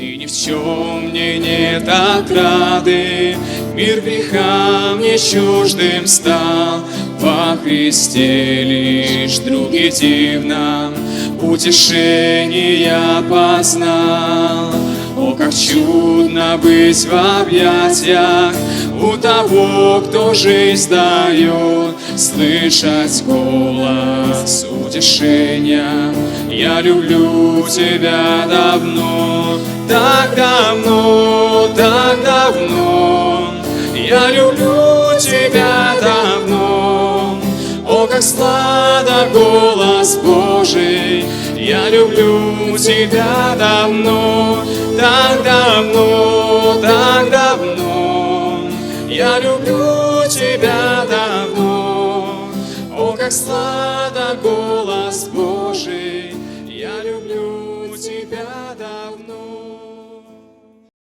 И ни в чем мне нет отрады, мир грехам не чуждым стал. Во Христе лишь друг едином утешение познал. О, как чудно быть в объятиях у того, кто жизнь дает, слышать голос утешения. Я люблю тебя давно, так давно, так давно. Я люблю тебя давно. О, как сладок голос Божий. Я люблю тебя давно, так давно, так давно. Я люблю тебя давно. О, как сладок голос Божий.